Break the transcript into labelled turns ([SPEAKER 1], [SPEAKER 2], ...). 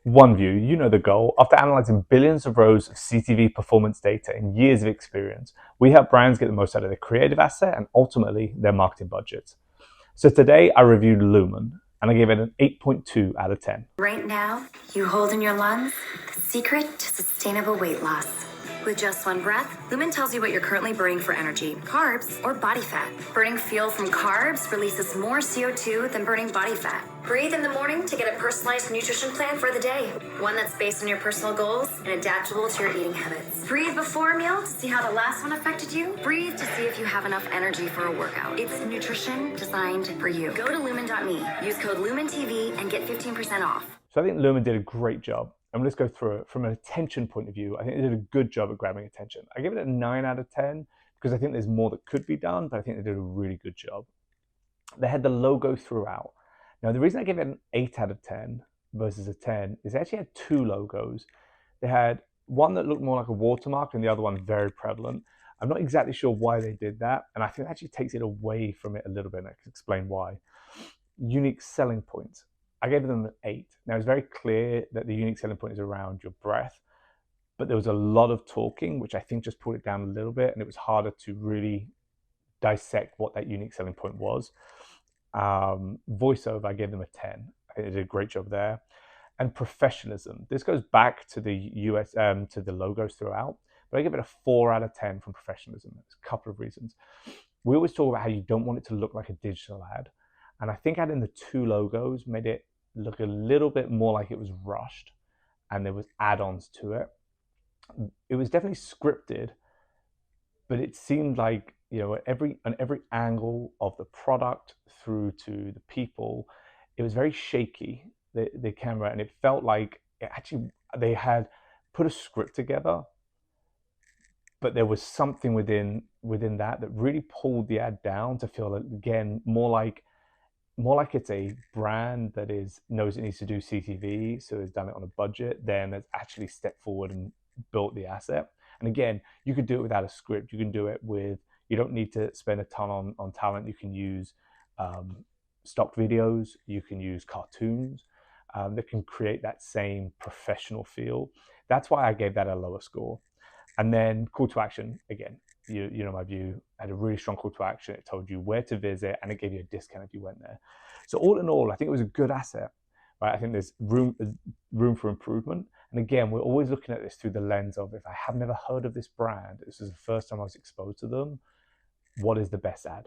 [SPEAKER 1] OneView, you know the goal. After analyzing billions of rows of CTV performance data and years of experience, we help brands get the most out of their creative asset and ultimately their marketing budgets. So today I reviewed Lumen and I gave it an 8.2 out of 10.
[SPEAKER 2] Right now, you hold in your lungs the secret to sustainable weight loss. With just one breath, Lumen tells you what you're currently burning for energy, carbs, or body fat. Burning fuel from carbs releases more CO2 than burning body fat. Breathe in the morning to get a personalized nutrition plan for the day. One that's based on your personal goals and adaptable to your eating habits. Breathe before a meal to see how the last one affected you. Breathe to see if you have enough energy for a workout. It's nutrition designed for you. Go to lumen.me, use code LumenTV, and get 15% off.
[SPEAKER 1] So I think Lumen did a great job. And let's go through it from an attention point of view. I think they did a good job at grabbing attention. I give it a 9 out of 10 because I think there's more that could be done, but I think they did a really good job. They had the logo throughout. Now, the reason I give it an 8 out of 10 versus a 10 is they actually had two logos. They had one that looked more like a watermark and the other one very prevalent. I'm not exactly sure why they did that, and I think it actually takes it away from it a little bit, and I can explain why. Unique selling points. I gave them an 8. Now, it's very clear that the unique selling point is around your breath, but there was a lot of talking, which I think just pulled it down a little bit, and it was harder to really dissect what that unique selling point was. Voiceover, I gave them a 10. I think they did a great job there. And professionalism. This goes back to the to the logos throughout, but I give it a 4 out of 10 from professionalism. There's a couple of reasons. We always talk about how you don't want it to look like a digital ad, and I think adding the two logos made it look a little bit more like it was rushed and there was add-ons to it. It was definitely scripted, but it seemed like, you know, on every angle of the product through to the people, it was very shaky, the camera, and it felt like they had put a script together, but there was something within that really pulled the ad down to feel, again, more like it's a brand that knows it needs to do CTV, so has done it on a budget, then has actually stepped forward and built the asset. And again, you could do it without a script. You can do it you don't need to spend a ton on talent. You can use stock videos. You can use cartoons that can create that same professional feel. That's why I gave that a lower score. And then call to action, again, you know my view, had a really strong call to action. It told you where to visit and it gave you a discount if you went there. So all in all, I think it was a good asset, right? I think there's room for improvement. And again, we're always looking at this through the lens of, if I have never heard of this brand, this is the first time I was exposed to them, what is the best ad?